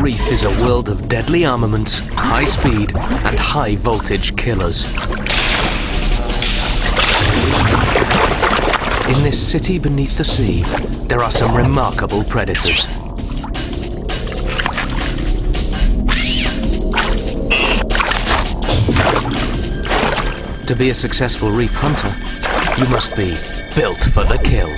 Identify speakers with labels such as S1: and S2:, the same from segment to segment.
S1: reef is a world of deadly armaments, high speed, and high voltage killers. In this city beneath the sea, there are some remarkable predators. To be a successful reef hunter, you must be built for the kill.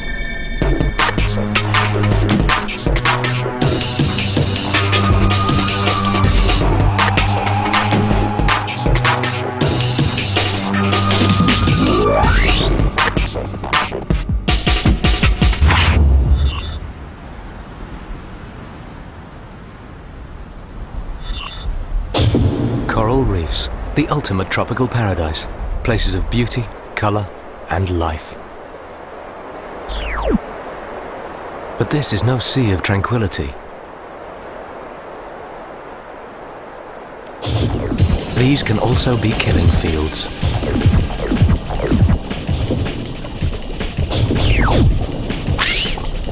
S1: Coral reefs, the ultimate tropical paradise. Places of beauty, color, and life. But this is no sea of tranquility. These can also be killing fields.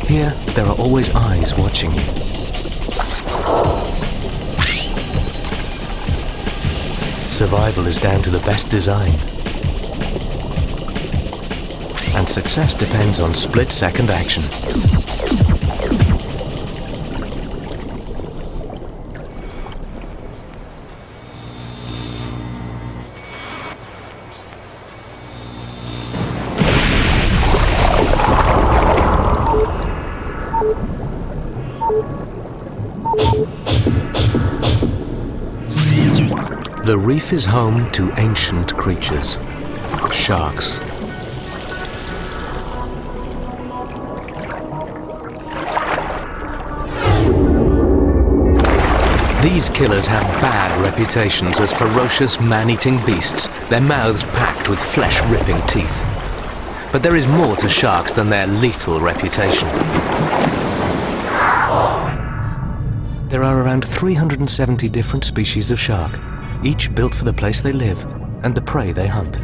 S1: Here, there are always eyes watching you. Survival is down to the best design. And success depends on split-second action. The reef is home to ancient creatures, sharks. These killers have bad reputations as ferocious man-eating beasts, their mouths packed with flesh-ripping teeth. But there is more to sharks than their lethal reputation. There are around 370 different species of shark, each built for the place they live and the prey they hunt.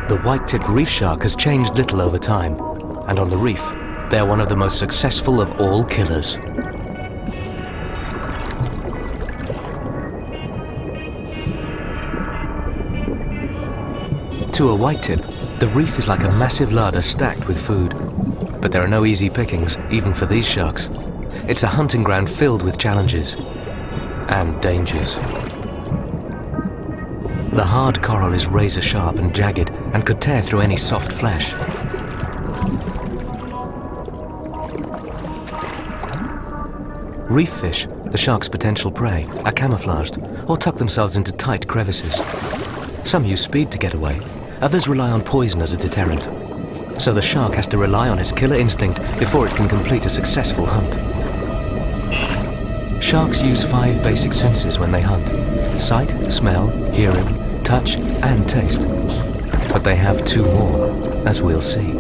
S1: The white-tipped reef shark has changed little over time, and on the reef, they are one of the most successful of all killers. To a white-tip, the reef is like a massive larder stacked with food. But there are no easy pickings, even for these sharks. It's a hunting ground filled with challenges and dangers. The hard coral is razor sharp and jagged and could tear through any soft flesh. Reef fish, the shark's potential prey, are camouflaged or tuck themselves into tight crevices. Some use speed to get away, others rely on poison as a deterrent. So the shark has to rely on its killer instinct before it can complete a successful hunt. Sharks use 5 basic senses when they hunt: sight, smell, hearing, touch, and taste. But they have 2 more, as we'll see.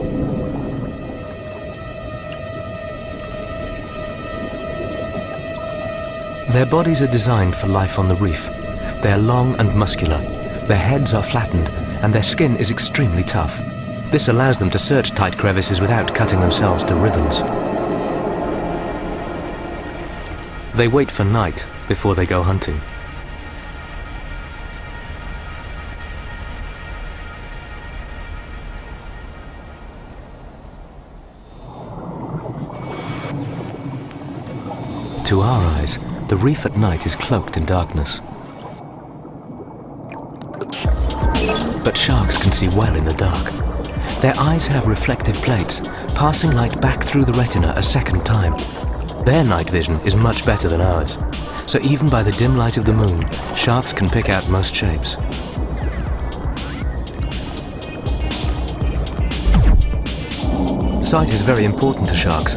S1: Their bodies are designed for life on the reef. They are long and muscular, their heads are flattened, and their skin is extremely tough. This allows them to search tight crevices without cutting themselves to ribbons. They wait for night before they go hunting. To our eyes, the reef at night is cloaked in darkness. But sharks can see well in the dark. Their eyes have reflective plates, passing light back through the retina a second time. Their night vision is much better than ours, so even by the dim light of the moon, sharks can pick out most shapes. Sight is very important to sharks.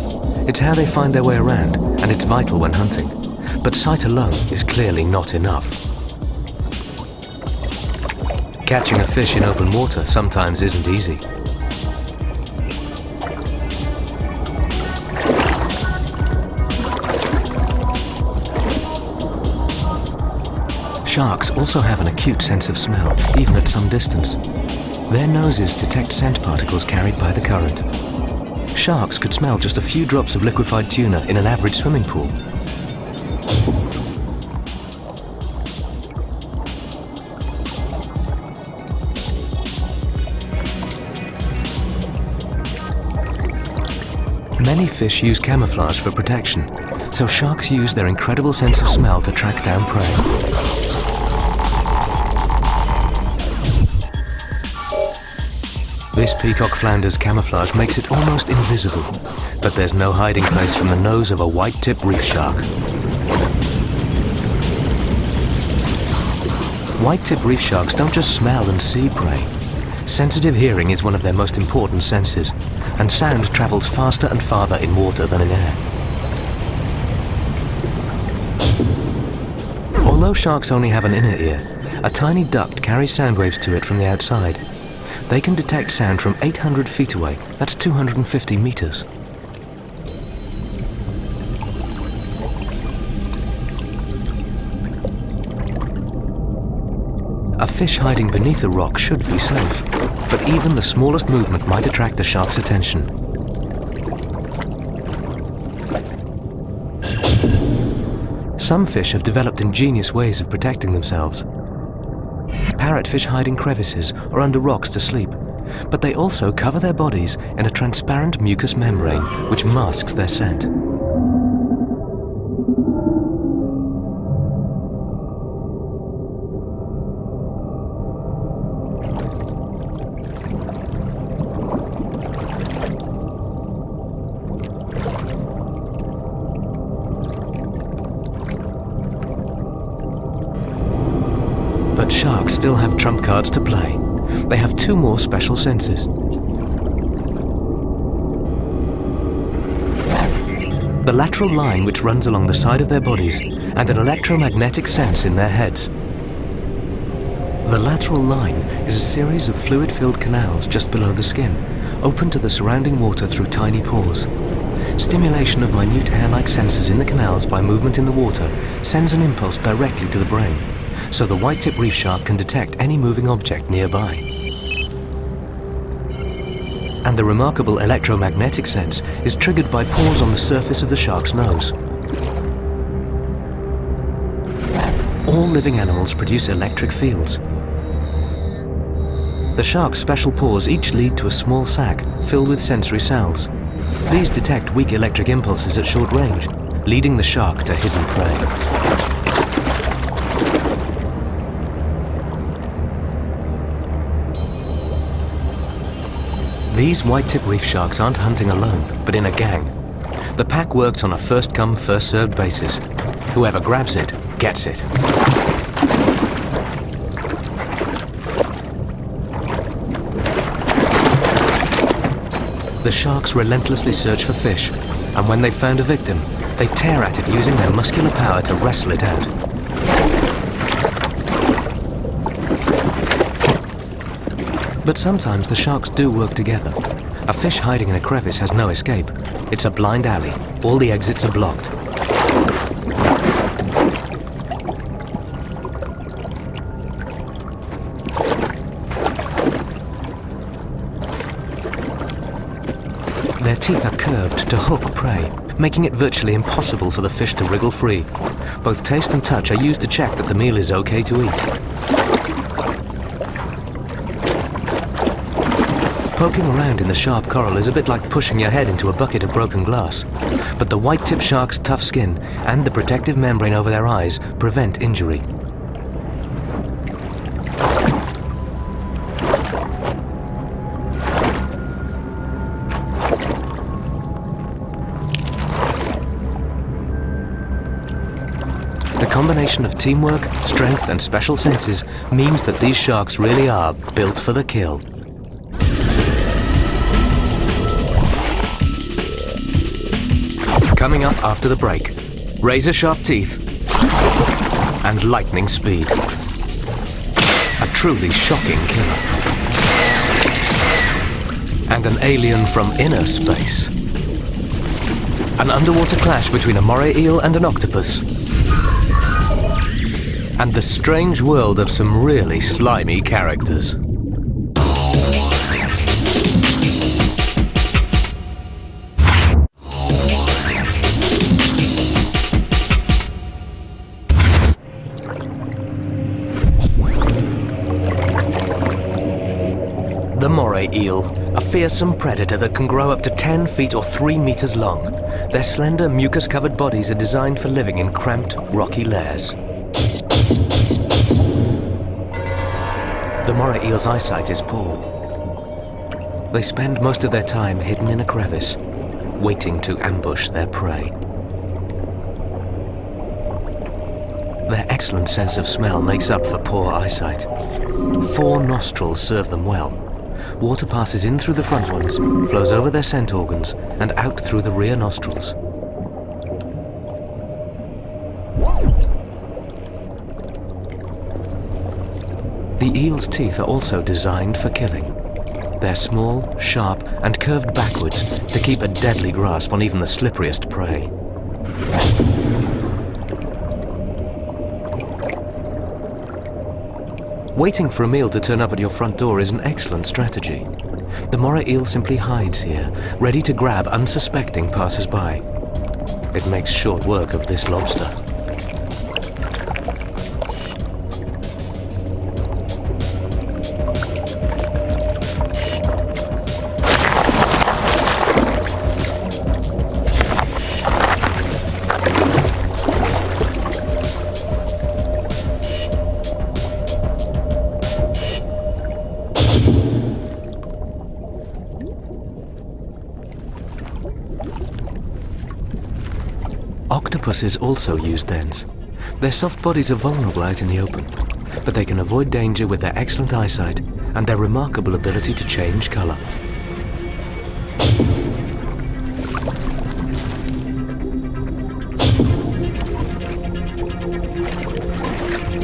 S1: It's how they find their way around, and it's vital when hunting. But sight alone is clearly not enough. Catching a fish in open water sometimes isn't easy. Sharks also have an acute sense of smell, even at some distance. Their noses detect scent particles carried by the current. Sharks could smell just a few drops of liquefied tuna in an average swimming pool. Many fish use camouflage for protection, so sharks use their incredible sense of smell to track down prey. This peacock flounder's camouflage makes it almost invisible, but there's no hiding place from the nose of a white-tip reef shark. White-tip reef sharks don't just smell and see prey. Sensitive hearing is one of their most important senses, and sound travels faster and farther in water than in air. Although sharks only have an inner ear, a tiny duct carries sound waves to it from the outside. They can detect sound from 800 feet away, that's 250 meters. A fish hiding beneath a rock should be safe, but even the smallest movement might attract the shark's attention. Some fish have developed ingenious ways of protecting themselves. Parrotfish hide in crevices or under rocks to sleep, but they also cover their bodies in a transparent mucous membrane which masks their scent. But sharks still have trump cards to play. They have two more special senses. The lateral line which runs along the side of their bodies and an electromagnetic sense in their heads. The lateral line is a series of fluid-filled canals just below the skin, open to the surrounding water through tiny pores. Stimulation of minute hair-like sensors in the canals by movement in the water sends an impulse directly to the brain, so the white-tip reef shark can detect any moving object nearby. And the remarkable electromagnetic sense is triggered by pores on the surface of the shark's nose. All living animals produce electric fields. The shark's special pores each lead to a small sac filled with sensory cells. These detect weak electric impulses at short range, leading the shark to hidden prey. These white-tip reef sharks aren't hunting alone, but in a gang. The pack works on a first-come, first-served basis. Whoever grabs it, gets it. The sharks relentlessly search for fish, and when they've found a victim, they tear at it using their muscular power to wrestle it out. But sometimes the sharks do work together. A fish hiding in a crevice has no escape. It's a blind alley. All the exits are blocked. Their teeth are curved to hook prey, making it virtually impossible for the fish to wriggle free. Both taste and touch are used to check that the meal is okay to eat. Poking around in the sharp coral is a bit like pushing your head into a bucket of broken glass. But the white-tip shark's tough skin and the protective membrane over their eyes prevent injury. The combination of teamwork, strength, and special senses means that these sharks really are built for the kill. Coming up after the break, razor-sharp teeth and lightning speed. A truly shocking killer. And an alien from inner space. An underwater clash between a moray eel and an octopus. And the strange world of some really slimy characters. The moray eel, a fearsome predator that can grow up to 10 feet or 3 meters long. Their slender, mucus-covered bodies are designed for living in cramped, rocky lairs. The moray eel's eyesight is poor. They spend most of their time hidden in a crevice, waiting to ambush their prey. Their excellent sense of smell makes up for poor eyesight. 4 nostrils serve them well. Water passes in through the front ones, flows over their scent organs, and out through the rear nostrils. The eel's teeth are also designed for killing. They're small, sharp, and curved backwards to keep a deadly grasp on even the slipperiest prey. Waiting for a meal to turn up at your front door is an excellent strategy. The moray eel simply hides here, ready to grab unsuspecting passers-by. It makes short work of this lobster. Octopuses also use dens. Their soft bodies are vulnerable out in the open, but they can avoid danger with their excellent eyesight and their remarkable ability to change color.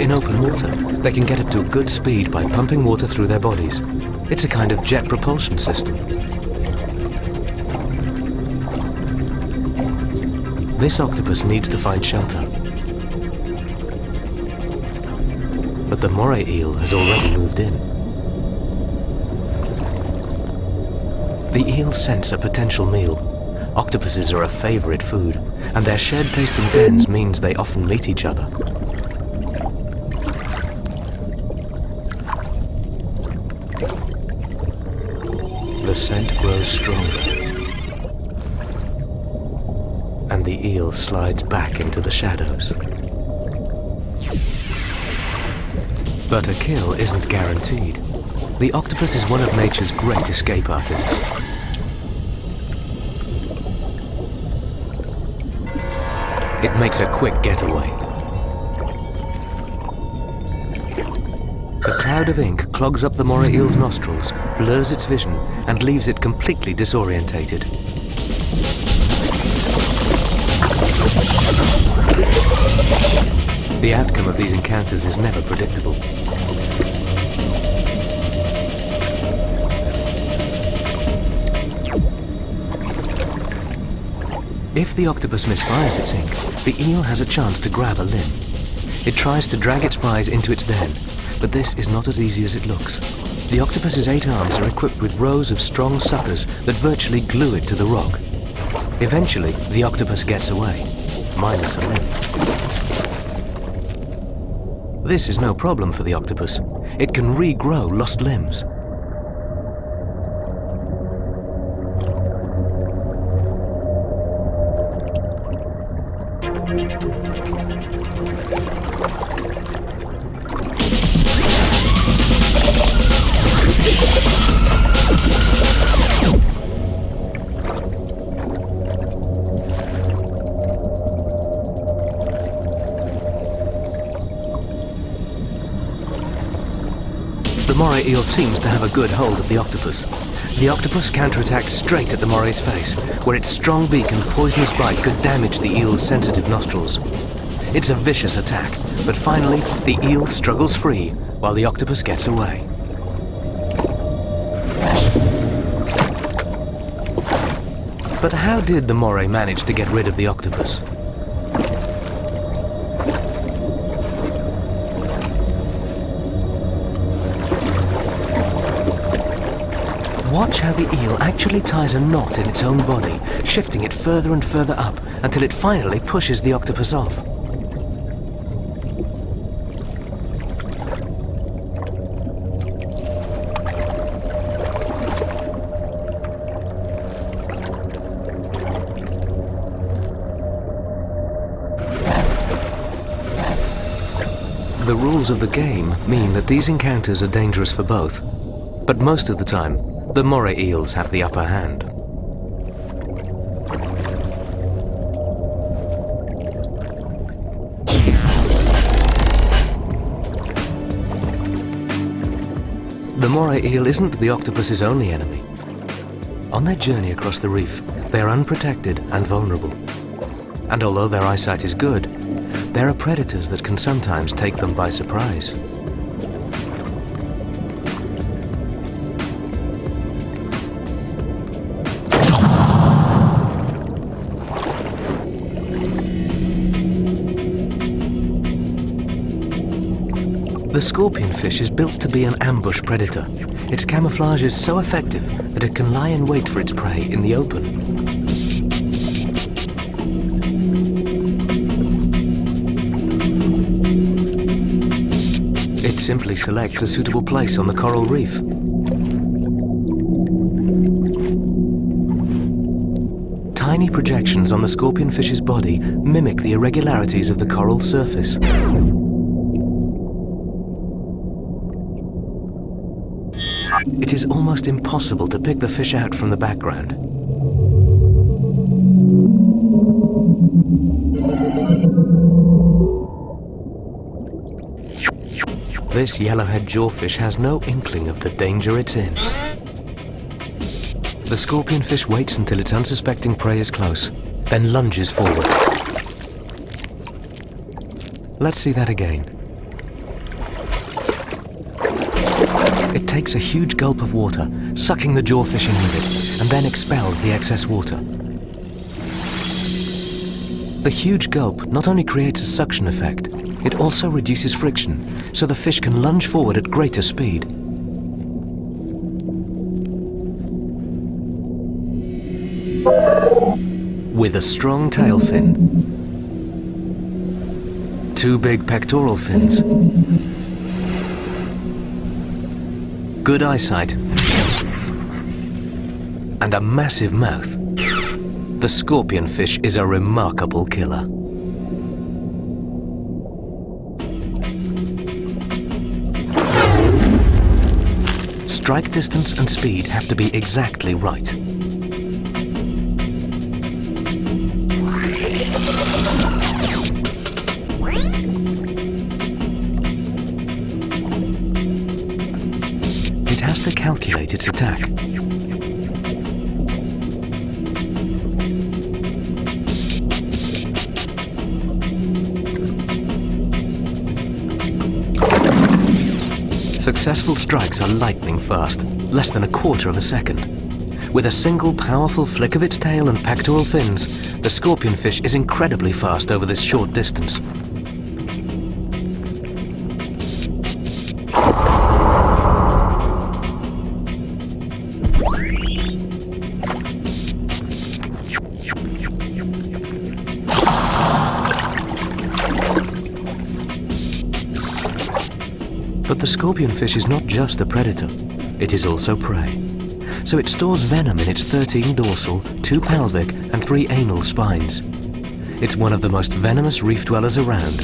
S1: In open water, they can get up to a good speed by pumping water through their bodies. It's a kind of jet propulsion system. This octopus needs to find shelter. But the moray eel has already moved in. The eels sense a potential meal. Octopuses are a favorite food, and their shared tasting dens means they often meet each other. The scent grows stronger, and the eel slides back into the shadows. But a kill isn't guaranteed. The octopus is one of nature's great escape artists. It makes a quick getaway. A cloud of ink clogs up the moray eel's nostrils, blurs its vision, and leaves it completely disorientated. The outcome of these encounters is never predictable. If the octopus misfires its ink, the eel has a chance to grab a limb. It tries to drag its prize into its den, but this is not as easy as it looks. The octopus's 8 arms are equipped with rows of strong suckers that virtually glue it to the rock. Eventually, the octopus gets away, minus a limb. This is no problem for the octopus. It can regrow lost limbs. The moray eel seems to have a good hold of the octopus. The octopus counterattacks straight at the moray's face, where its strong beak and poisonous bite could damage the eel's sensitive nostrils. It's a vicious attack, but finally the eel struggles free while the octopus gets away. But how did the moray manage to get rid of the octopus? Watch how the eel actually ties a knot in its own body, shifting it further and further up until it finally pushes the octopus off. The rules of the game mean that these encounters are dangerous for both, but most of the time, the moray eels have the upper hand. The moray eel isn't the octopus's only enemy. On their journey across the reef, they are unprotected and vulnerable. And although their eyesight is good, there are predators that can sometimes take them by surprise. The scorpionfish is built to be an ambush predator. Its camouflage is so effective that it can lie in wait for its prey in the open. It simply selects a suitable place on the coral reef. Tiny projections on the scorpionfish's body mimic the irregularities of the coral surface. It is almost impossible to pick the fish out from the background. This yellowhead jawfish has no inkling of the danger it's in. The scorpionfish waits until its unsuspecting prey is close, then lunges forward. Let's see that again. It takes a huge gulp of water, sucking the jawfish in with it, and then expels the excess water. The huge gulp not only creates a suction effect, it also reduces friction, so the fish can lunge forward at greater speed. With a strong tail fin, 2 big pectoral fins, good eyesight, and a massive mouth, the scorpionfish is a remarkable killer. Strike distance and speed have to be exactly right. It has to calculate its attack. Successful strikes are lightning fast, less than a quarter of a second. With a single powerful flick of its tail and pectoral fins, the scorpionfish is incredibly fast over this short distance. But the scorpionfish is not just a predator, it is also prey. So it stores venom in its 13 dorsal, 2 pelvic and 3 anal spines. It's one of the most venomous reef dwellers around.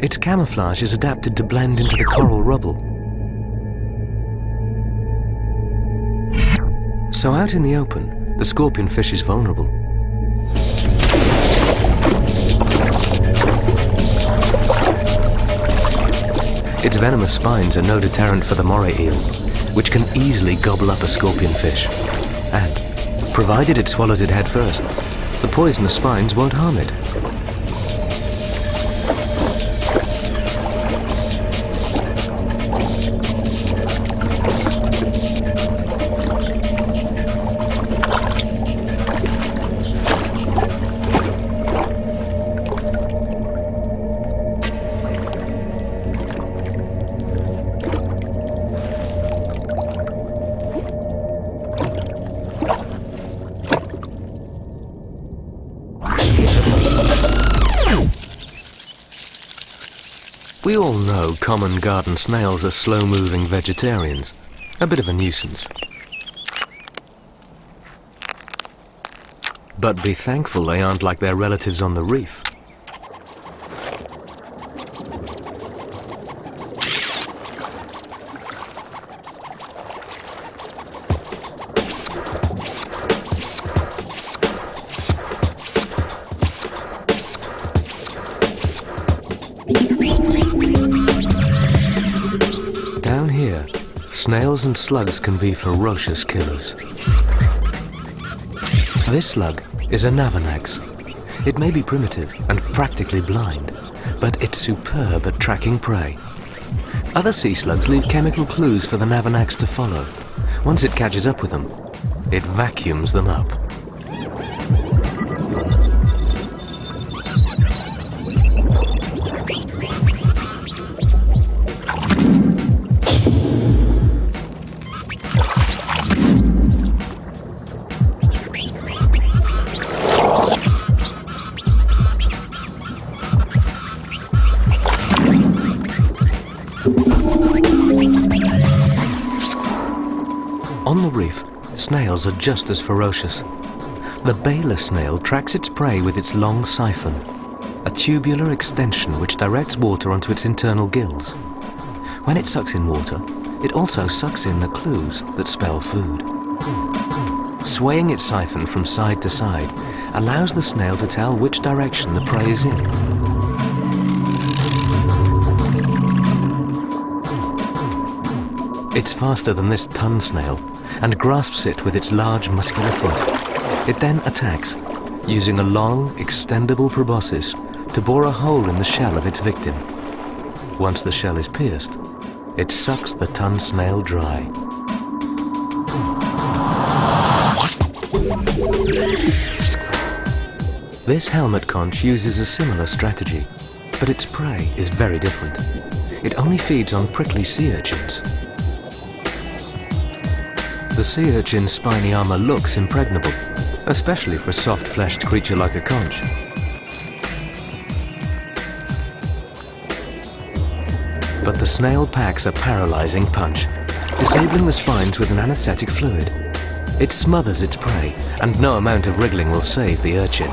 S1: Its camouflage is adapted to blend into the coral rubble. So out in the open, the scorpionfish is vulnerable. Its venomous spines are no deterrent for the moray eel, which can easily gobble up a scorpionfish. And, provided it swallows it head first, the poisonous spines won't harm it. We all know common garden snails are slow-moving vegetarians, A bit of a nuisance. But be thankful they aren't like their relatives on the reef. Down here, snails and slugs can be ferocious killers. This slug is a Navanax. It may be primitive and practically blind, but it's superb at tracking prey. Other sea slugs leave chemical clues for the Navanax to follow. Once it catches up with them, it vacuums them up. On the reef, snails are just as ferocious. The baler snail tracks its prey with its long siphon, a tubular extension which directs water onto its internal gills. When it sucks in water, it also sucks in the clues that spell food. Swaying its siphon from side to side allows the snail to tell which direction the prey is in. It's faster than this ton snail and grasps it with its large muscular foot. It then attacks, using a long, extendable proboscis to bore a hole in the shell of its victim. Once the shell is pierced, it sucks the ton snail dry. This helmet conch uses a similar strategy, but its prey is very different. It only feeds on prickly sea urchins. The sea urchin's spiny armor looks impregnable, especially for a soft-fleshed creature like a conch. But the snail packs a paralyzing punch, disabling the spines with an anesthetic fluid. It smothers its prey, and no amount of wriggling will save the urchin.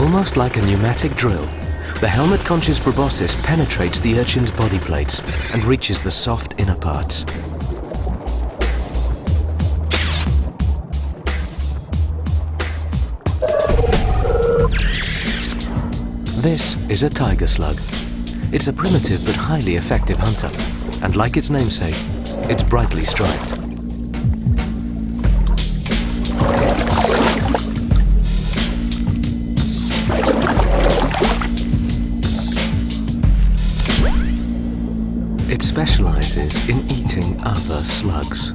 S1: Almost like a pneumatic drill, the helmet conch's proboscis penetrates the urchin's body plates and reaches the soft inner parts. This is a tiger slug. It's a primitive but highly effective hunter, and like its namesake, it's brightly striped. It specializes in eating other slugs.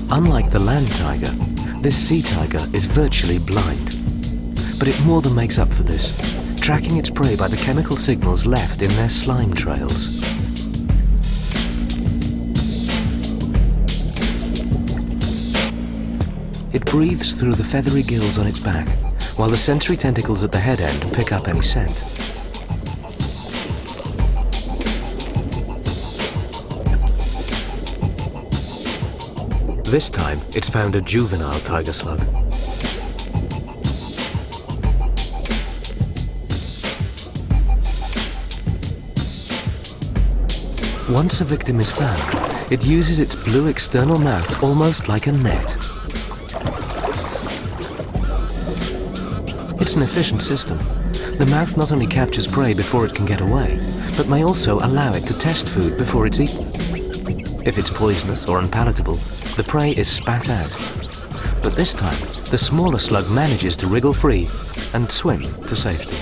S1: Unlike the land tiger, this sea tiger is virtually blind. But it more than makes up for this, tracking its prey by the chemical signals left in their slime trails. It breathes through the feathery gills on its back, while the sensory tentacles at the head end pick up any scent. This time, it's found a juvenile tiger slug. Once a victim is found, it uses its blue external mouth almost like a net. It's an efficient system. The mouth not only captures prey before it can get away, but may also allow it to test food before it's eaten. If it's poisonous or unpalatable, the prey is spat out. But this time, the smaller slug manages to wriggle free and swim to safety.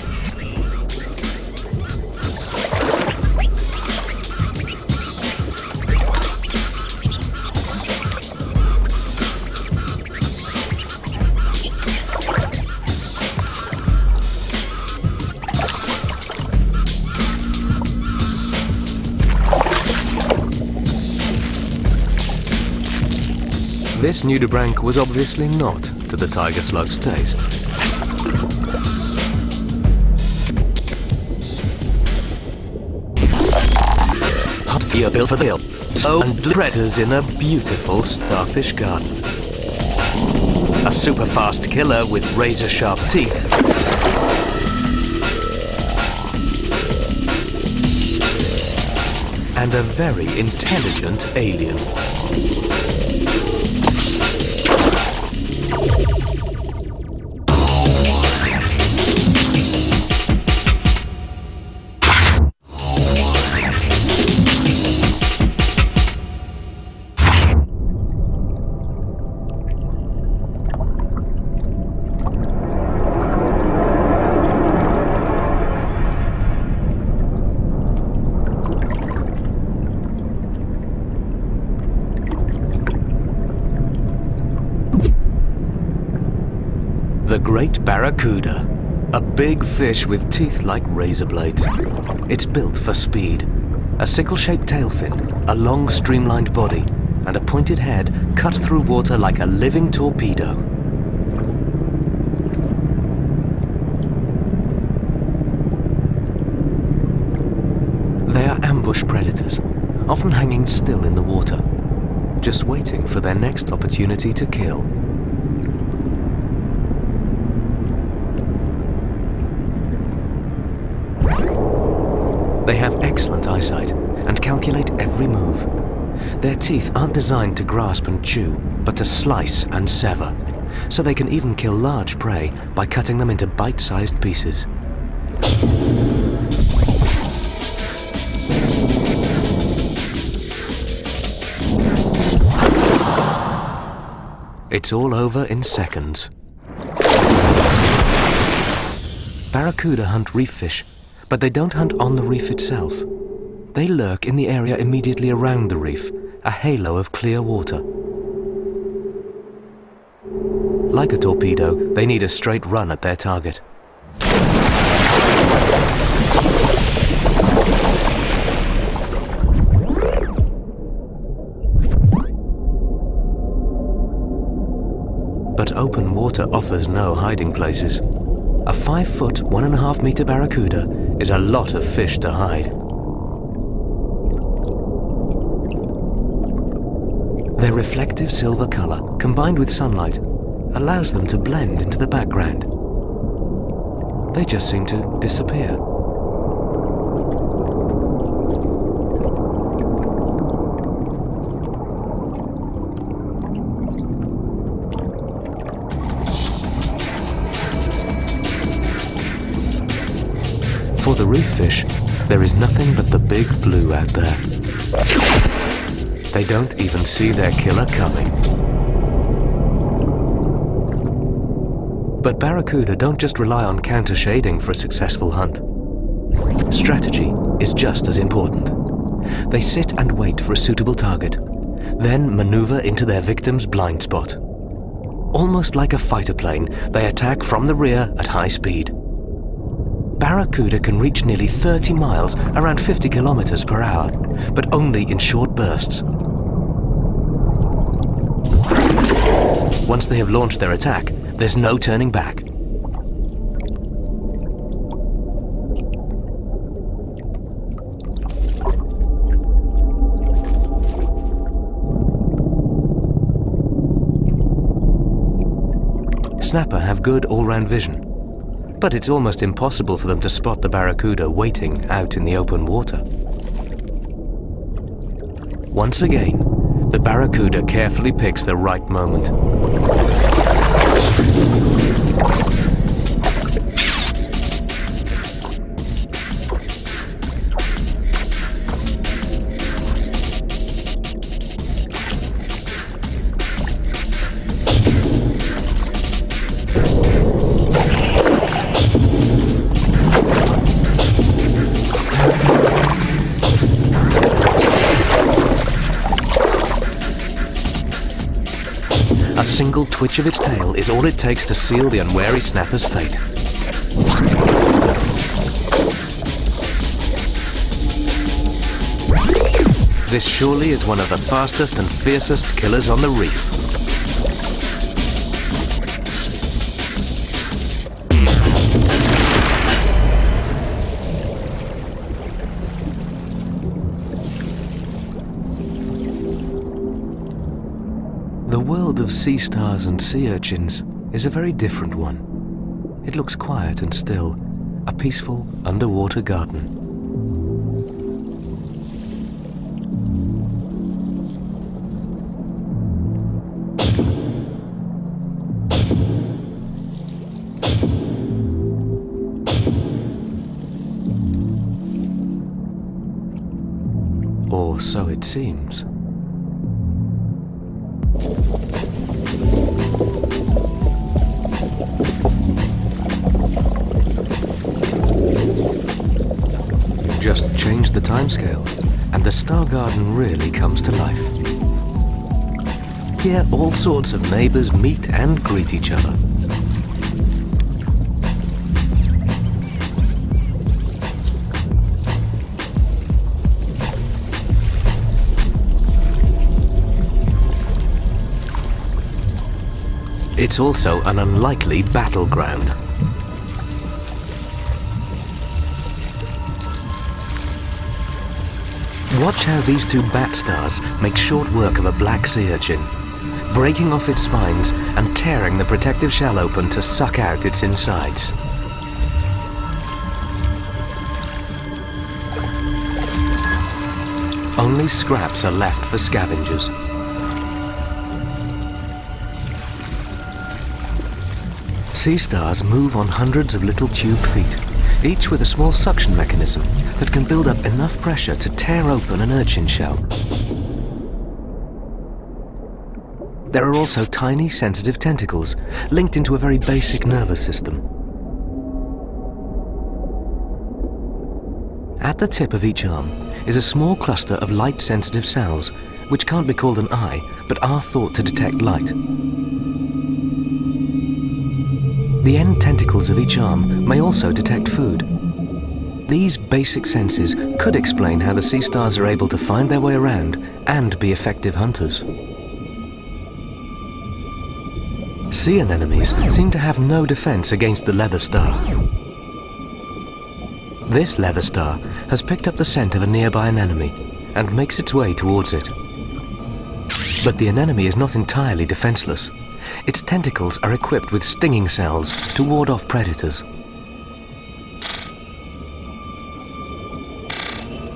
S1: This nudibranch was obviously not to the tiger slug's taste. Hot here built for the hill. So and predators in a beautiful starfish garden. A super fast killer with razor sharp teeth. And a very intelligent alien. The great barracuda, a big fish with teeth like razor blades. It's built for speed. A sickle-shaped tail fin, a long streamlined body, and a pointed head cut through water like a living torpedo. They are ambush predators, often hanging still in the water, just waiting for their next opportunity to kill. They have excellent eyesight and calculate every move. Their teeth aren't designed to grasp and chew, but to slice and sever, so they can even kill large prey by cutting them into bite-sized pieces. It's all over in seconds. Barracuda hunt reef fish, but they don't hunt on the reef itself. They lurk in the area immediately around the reef, a halo of clear water. Like a torpedo, they need a straight run at their target. But open water offers no hiding places. A 5-foot, 1.5-meter barracuda is a lot of fish to hide. Their reflective silver color, combined with sunlight, allows them to blend into the background. They just seem to disappear. For the reef fish, there is nothing but the big blue out there. They don't even see their killer coming. But barracuda don't just rely on counter-shading for a successful hunt. Strategy is just as important. They sit and wait for a suitable target, then maneuver into their victim's blind spot. Almost like a fighter plane, they attack from the rear at high speed. Barracuda can reach nearly 30 miles, around 50 kilometers per hour, but only in short bursts. Once they have launched their attack, there's no turning back. Snapper have good all-round vision, but it's almost impossible for them to spot the barracuda waiting out in the open water. Once again, the barracuda carefully picks the right moment. A single twitch of its tail is all it takes to seal the unwary snapper's fate. This surely is one of the fastest and fiercest killers on the reef. The world of sea stars and sea urchins is a very different one. It looks quiet and still, a peaceful underwater garden. Or so it seems. Just change the timescale, and the star garden really comes to life. Here, all sorts of neighbors meet and greet each other. It's also an unlikely battleground. Watch how these two bat stars make short work of a black sea urchin, breaking off its spines and tearing the protective shell open to suck out its insides. Only scraps are left for scavengers. Sea stars move on hundreds of little tube feet, each with a small suction mechanism that can build up enough pressure to tear open an urchin shell. There are also tiny sensitive tentacles linked into a very basic nervous system. At the tip of each arm is a small cluster of light-sensitive cells, which can't be called an eye, but are thought to detect light. The end tentacles of each arm may also detect food. These basic senses could explain how the sea stars are able to find their way around and be effective hunters. Sea anemones seem to have no defense against the leather star. This leather star has picked up the scent of a nearby anemone and makes its way towards it. But the anemone is not entirely defenseless. Its tentacles are equipped with stinging cells to ward off predators.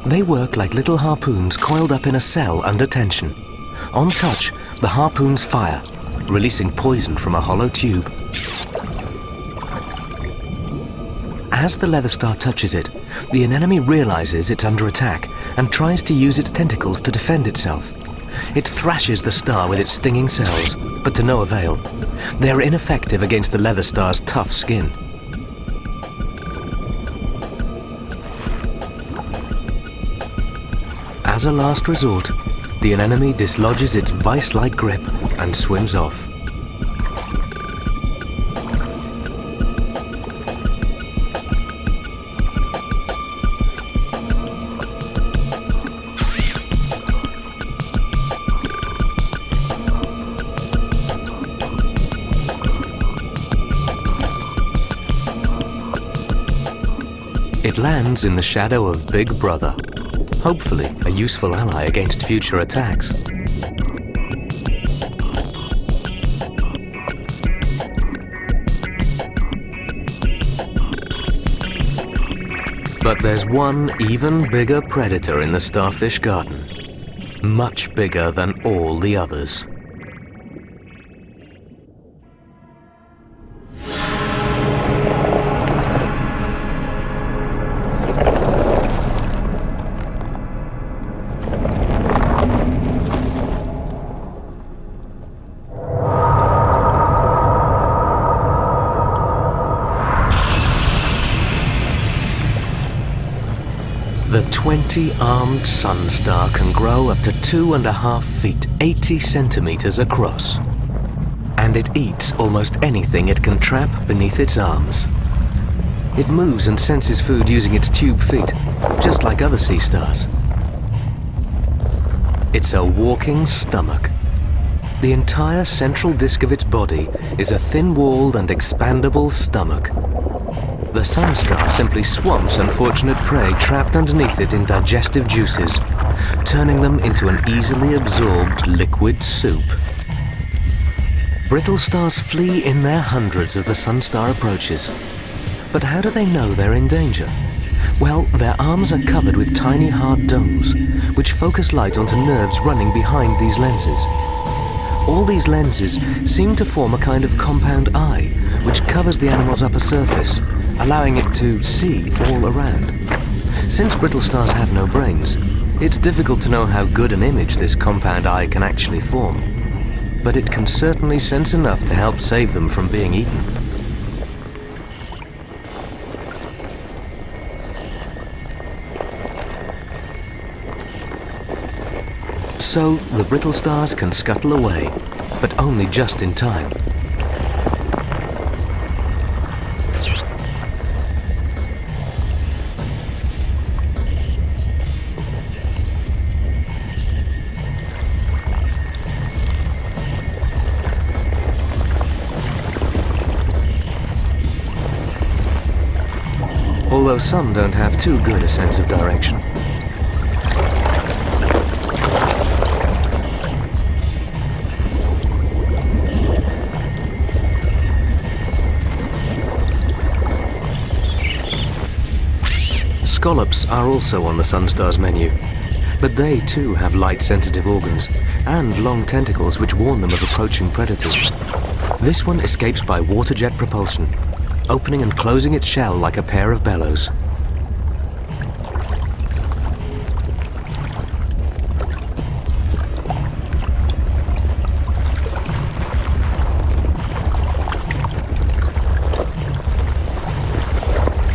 S1: They work like little harpoons coiled up in a cell under tension. On touch, the harpoons fire, releasing poison from a hollow tube. As the leather star touches it, the anemone realizes it's under attack and tries to use its tentacles to defend itself. It thrashes the star with its stinging cells, but to no avail. They're ineffective against the leather star's tough skin. As a last resort, the anemone dislodges its vice-like grip and swims off. It lands in the shadow of Big Brother, hopefully a useful ally against future attacks. But there's one even bigger predator in the starfish garden, much bigger than all the others. The 20-armed sun star can grow up to 2.5 feet, 80 centimeters across. And it eats almost anything it can trap beneath its arms. It moves and senses food using its tube feet, just like other sea stars. It's a walking stomach. The entire central disc of its body is a thin-walled and expandable stomach. The sun star simply swamps unfortunate prey trapped underneath it in digestive juices, turning them into an easily absorbed liquid soup. Brittle stars flee in their hundreds as the sun star approaches. But how do they know they're in danger? Well, their arms are covered with tiny hard domes, which focus light onto nerves running behind these lenses. All these lenses seem to form a kind of compound eye, which covers the animal's upper surface, allowing it to see all around. Since brittle stars have no brains, it's difficult to know how good an image this compound eye can actually form. But it can certainly sense enough to help save them from being eaten. So the brittle stars can scuttle away, but only just in time. Although some don't have too good a sense of direction. Scallops are also on the sunstar's menu, but they too have light-sensitive organs and long tentacles which warn them of approaching predators. This one escapes by water jet propulsion, opening and closing its shell like a pair of bellows.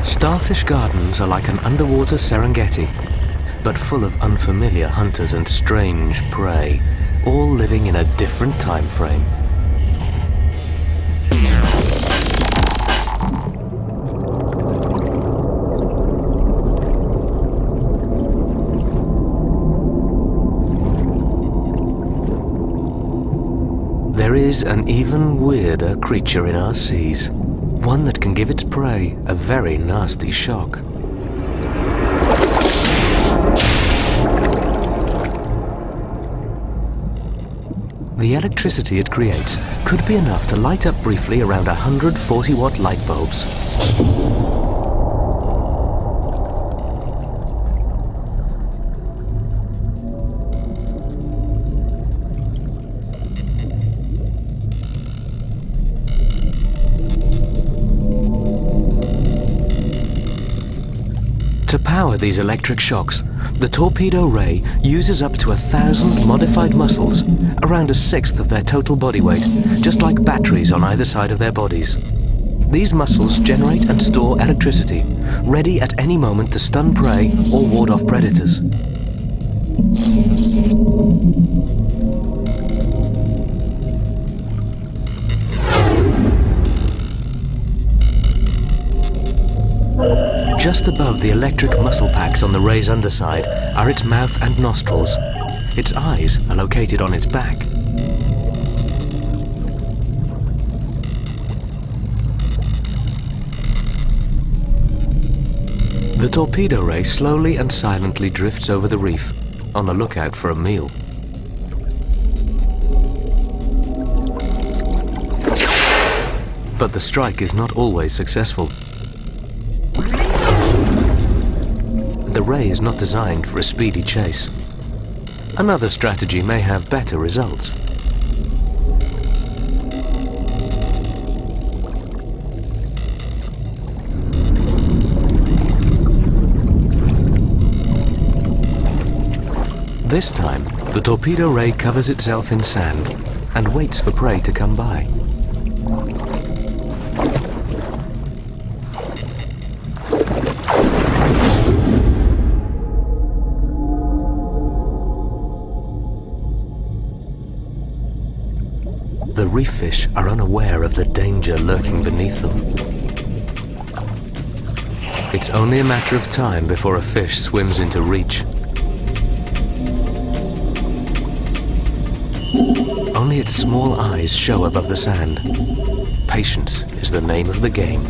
S1: Starfish gardens are like an underwater Serengeti, but full of unfamiliar hunters and strange prey, all living in a different time frame. There is an even weirder creature in our seas. One that can give its prey a very nasty shock. The electricity it creates could be enough to light up briefly around 140-watt light bulbs. To power these electric shocks, the torpedo ray uses up to 1,000 modified muscles, around 1/6 of their total body weight, just like batteries on either side of their bodies. These muscles generate and store electricity, ready at any moment to stun prey or ward off predators. Just above the electric muscle packs on the ray's underside are its mouth and nostrils. Its eyes are located on its back. The torpedo ray slowly and silently drifts over the reef, on the lookout for a meal. But the strike is not always successful. The ray is not designed for a speedy chase. Another strategy may have better results. This time, the torpedo ray covers itself in sand and waits for prey to come by. The reef fish are unaware of the danger lurking beneath them. It's only a matter of time before a fish swims into reach. Only its small eyes show above the sand. Patience is the name of the game.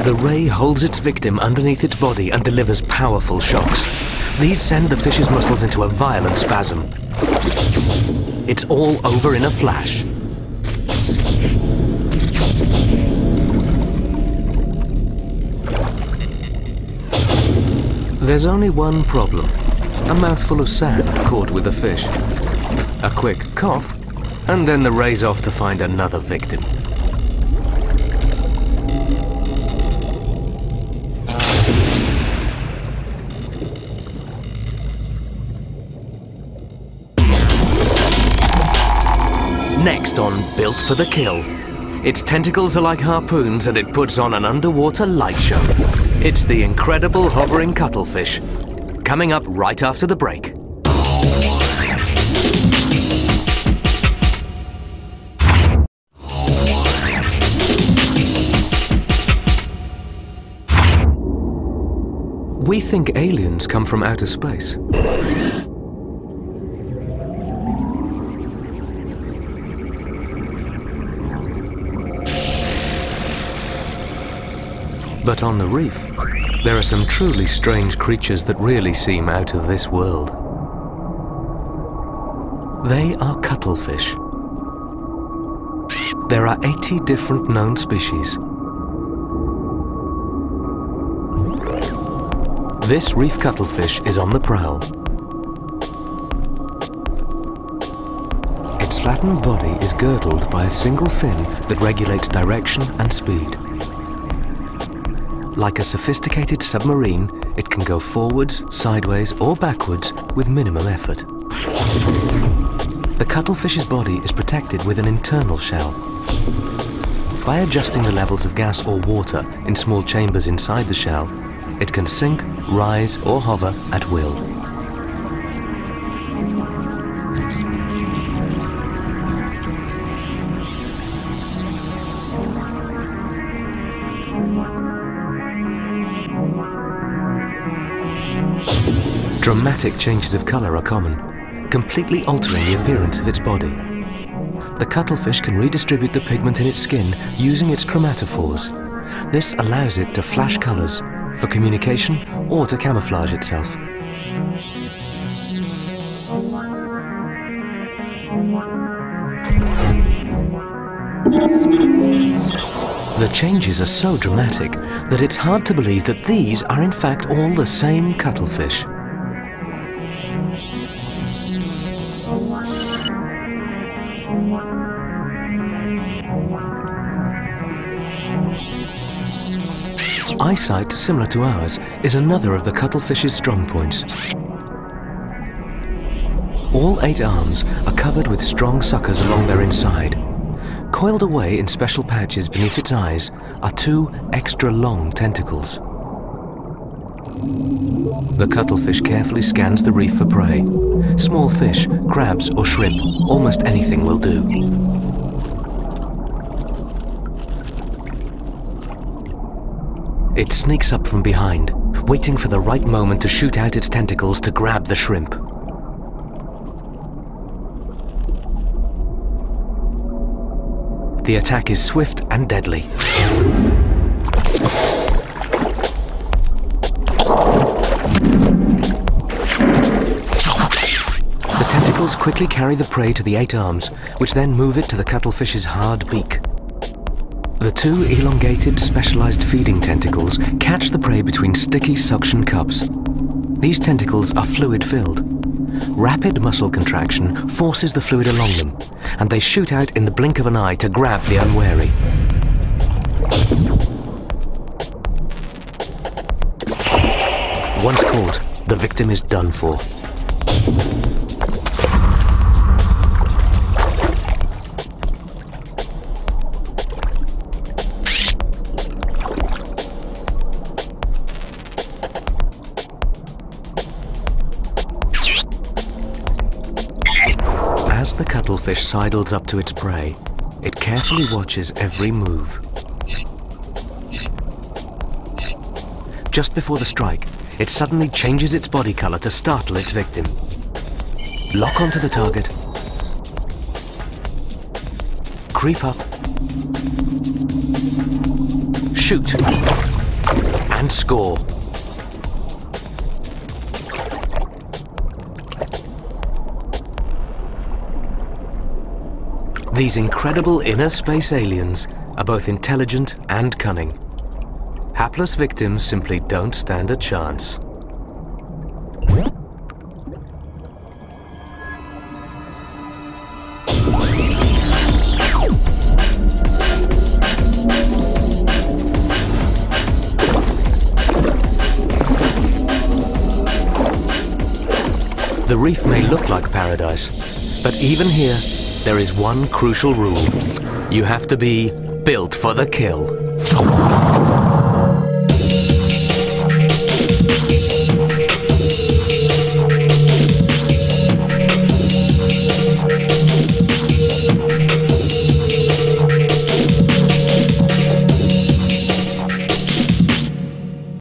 S1: The ray holds its victim underneath its body and delivers powerful shocks. These send the fish's muscles into a violent spasm. It's all over in a flash. There's only one problem. A mouthful of sand caught with the fish. A quick cough, and then the ray's off to find another victim. Next on Built for the Kill. Its tentacles are like harpoons and it puts on an underwater light show. It's the incredible hovering cuttlefish. Coming up right after the break. We think aliens come from outer space. But on the reef, there are some truly strange creatures that really seem out of this world. They are cuttlefish. There are 80 different known species. This reef cuttlefish is on the prowl. Its flattened body is girdled by a single fin that regulates direction and speed. Like a sophisticated submarine, it can go forwards, sideways or backwards with minimum effort. The cuttlefish's body is protected with an internal shell. By adjusting the levels of gas or water in small chambers inside the shell, it can sink, rise or hover at will. Dramatic changes of colour are common, completely altering the appearance of its body. The cuttlefish can redistribute the pigment in its skin using its chromatophores. This allows it to flash colours for communication or to camouflage itself. The changes are so dramatic that it's hard to believe that these are in fact all the same cuttlefish. Eyesight, similar to ours, is another of the cuttlefish's strong points. All 8 arms are covered with strong suckers along their inside. Coiled away in special pouches beneath its eyes are 2 extra long tentacles. The cuttlefish carefully scans the reef for prey. Small fish, crabs or shrimp, almost anything will do. It sneaks up from behind, waiting for the right moment to shoot out its tentacles to grab the shrimp. The attack is swift and deadly. The tentacles quickly carry the prey to the 8 arms, which then move it to the cuttlefish's hard beak. The 2 elongated, specialized feeding tentacles catch the prey between sticky suction cups. These tentacles are fluid-filled. Rapid muscle contraction forces the fluid along them, and they shoot out in the blink of an eye to grab the unwary. Once caught, the victim is done for. As the cuttlefish sidles up to its prey, it carefully watches every move. Just before the strike, it suddenly changes its body color to startle its victim. Lock onto the target. Creep up. Shoot. and score. These incredible inner space aliens are both intelligent and cunning. Hapless victims simply don't stand a chance. The reef may look like paradise, but even here, there is one crucial rule. You have to be built for the kill.